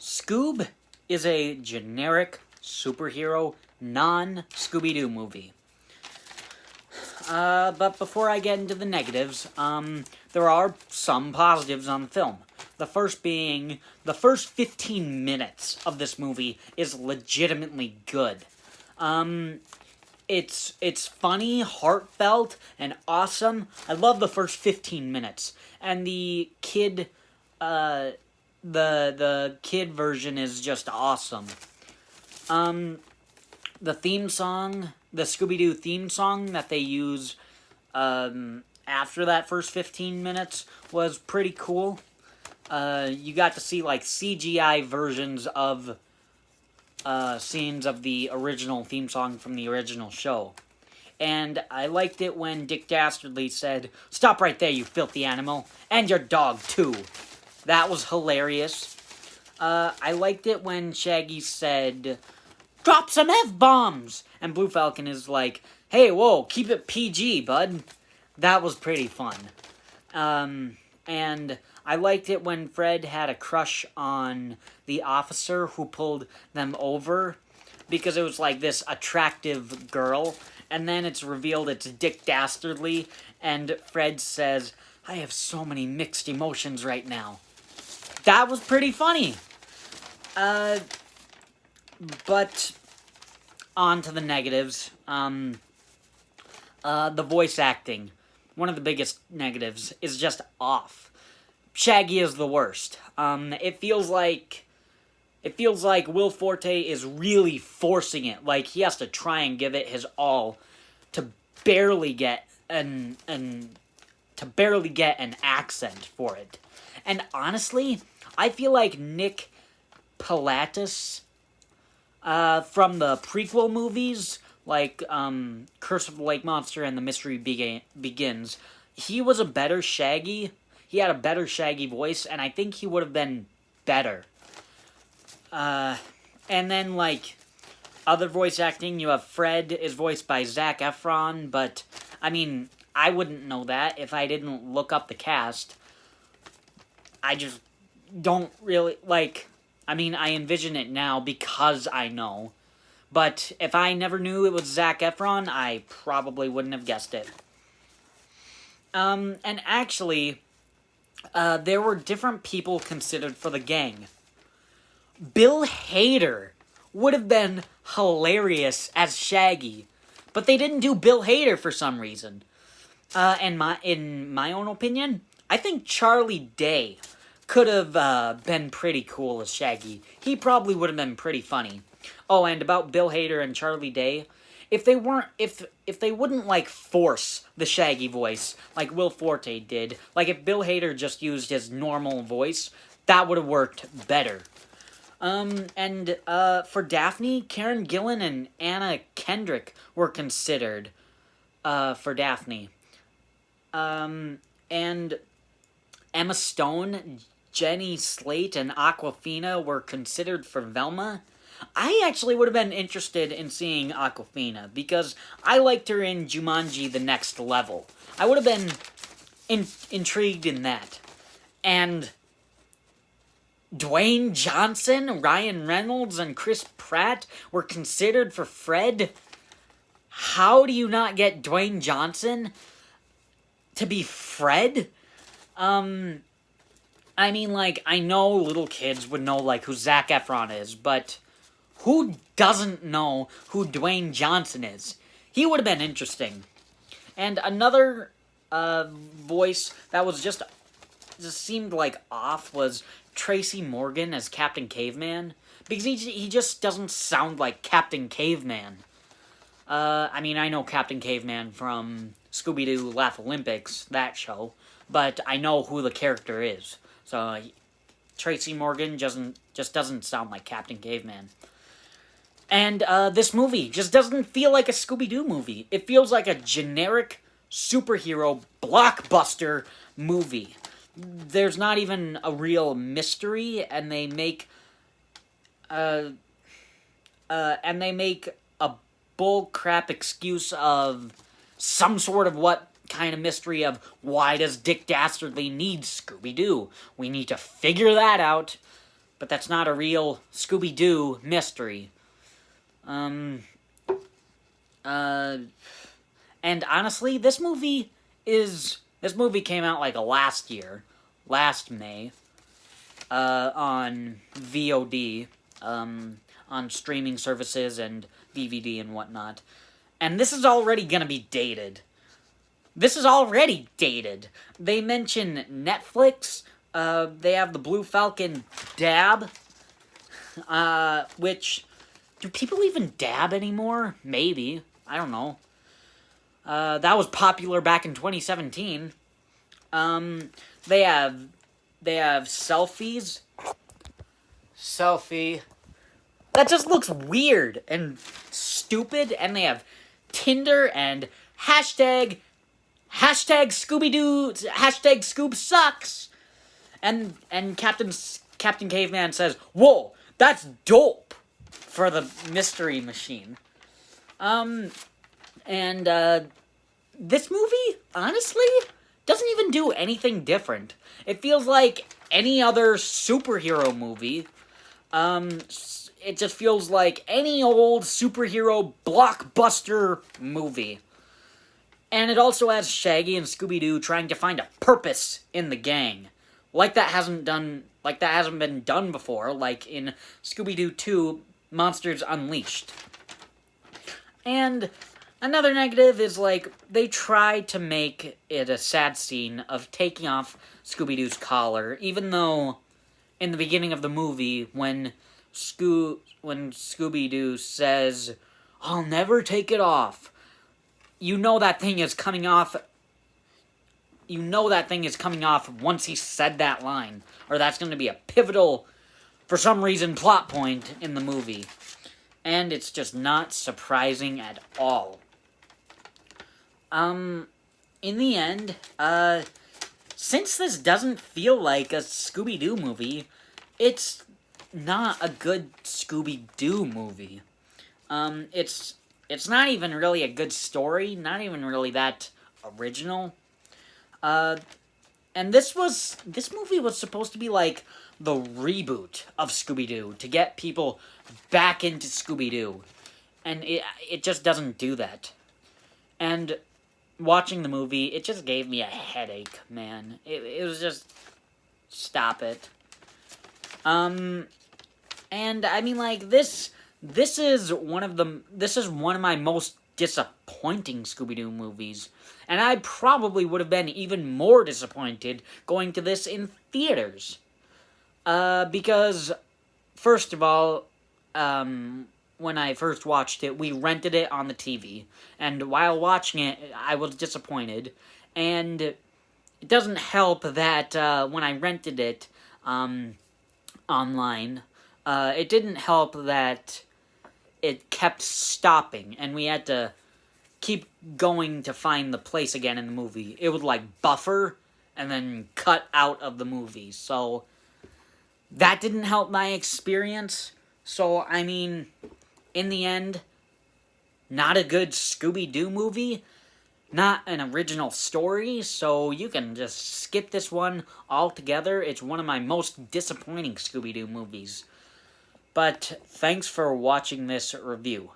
Scoob is a generic superhero, non-Scooby-Doo movie. But before I get into the negatives, there are some positives on the film. The first being, the first 15 minutes of this movie is legitimately good. It's funny, heartfelt, and awesome. I love the first 15 minutes. And the kid version is just awesome. The theme song, the Scooby-Doo theme song that they use after that first 15 minutes was pretty cool. You got to see, like, CGI versions of scenes of the original theme song from the original show. And I liked it when Dick Dastardly said, "Stop right there, you filthy animal, and your dog, too." That was hilarious. I liked it when Shaggy said, "Drop some F-bombs!" And Blue Falcon is like, "Hey, whoa, keep it PG, bud." That was pretty fun. And I liked it when Fred had a crush on the officer who pulled them over, because it was like this attractive girl, and then it's revealed it's Dick Dastardly, and Fred says, "I have so many mixed emotions right now." That was pretty funny. But on to the negatives. The voice acting, one of the biggest negatives, is just off. Shaggy is the worst. It feels like Will Forte is really forcing it. Like, he has to try and give it his all to barely get an accent for it. And honestly, I feel like Nick Pilatus from the prequel movies, like Curse of the Lake Monster and The Mystery Begins, he was a better Shaggy. He had a better Shaggy voice, and I think he would have been better. And then, like, other voice acting, you have Fred is voiced by Zac Efron, but, I mean, I wouldn't know that if I didn't look up the cast. I just don't really, like, I mean, I envision it now because I know. But if I never knew it was Zac Efron, I probably wouldn't have guessed it. And actually, there were different people considered for the gang. Bill Hader would have been hilarious as Shaggy, but they didn't do Bill Hader for some reason. In my own opinion, I think Charlie Day could have been pretty cool as Shaggy. He probably would have been pretty funny. Oh, and about Bill Hader and Charlie Day, if they wouldn't, like, force the Shaggy voice like Will Forte did, like if Bill Hader just used his normal voice, that would have worked better. And for Daphne, Karen Gillan and Anna Kendrick were considered for Daphne. And Emma Stone, Jenny Slate, and Awkwafina were considered for Velma. I actually would have been interested in seeing Awkwafina, because I liked her in Jumanji: The Next Level. I would have been intrigued in that. And Dwayne Johnson, Ryan Reynolds, and Chris Pratt were considered for Fred. How do you not get Dwayne Johnson to be Fred? I mean, like, I know little kids would know, like, who Zac Efron is, but who doesn't know who Dwayne Johnson is? He would have been interesting. And another voice that was just seemed like off was Tracy Morgan as Captain Caveman, because he just doesn't sound like Captain Caveman. I mean, I know Captain Caveman from Scooby-Doo Laugh Olympics, that show, but I know who the character is. So Tracy Morgan just doesn't sound like Captain Caveman. And this movie just doesn't feel like a Scooby-Doo movie. It feels like a generic superhero blockbuster movie. There's not even a real mystery, and they make a bullcrap excuse of some sort of what kind of mystery of why does Dick Dastardly need Scooby-Doo? We need to figure that out. but that's not a real Scooby-Doo mystery. And honestly, this movie came out like last May, on VOD, on streaming services and DVD and whatnot. And this is already gonna be dated. They mention Netflix. They have the Blue Falcon dab. Which, do people even dab anymore? Maybe. I don't know. That was popular back in 2017. They have selfies. Selfie. That just looks weird and stupid. And they have Tinder and hashtag Scooby-Doo, hashtag Scoob sucks. And Captain Caveman says, "Whoa, that's dope," for the mystery machine. This movie, honestly, doesn't even do anything different. It feels like any other superhero movie. It just feels like any old superhero blockbuster movie. And it also has Shaggy and Scooby-Doo trying to find a purpose in the gang. Like that hasn't been done before, like in Scooby-Doo 2, Monsters Unleashed. And another negative is, like, they tried to make it a sad scene of taking off Scooby-Doo's collar, even though in the beginning of the movie, when Scooby-Doo says, "I'll never take it off," you know that thing is coming off. You know that thing is coming off once he said that line, or that's going to be a pivotal, for some reason, plot point in the movie. And it's just not surprising at all. In the end, since this doesn't feel like a Scooby-Doo movie, it's not a good Scooby-Doo movie. It's not even really a good story, not even really that original. And this movie was supposed to be like the reboot of Scooby-Doo, to get people back into Scooby-Doo. And it just doesn't do that. And watching the movie, it just gave me a headache, man. It was just, stop it. And I mean, like, this is one of my most disappointing Scooby-Doo movies. And I probably would have been even more disappointed going to this in theaters. Because, first of all, when I first watched it, we rented it on the TV. And while watching it, I was disappointed. And it doesn't help that when I rented it online, it didn't help that it kept stopping. And we had to keep going to find the place again in the movie. It would, like, buffer and then cut out of the movie. So that didn't help my experience. So, I mean, in the end, not a good Scooby-Doo movie, not an original story, so you can just skip this one altogether. It's one of my most disappointing Scooby-Doo movies. But thanks for watching this review.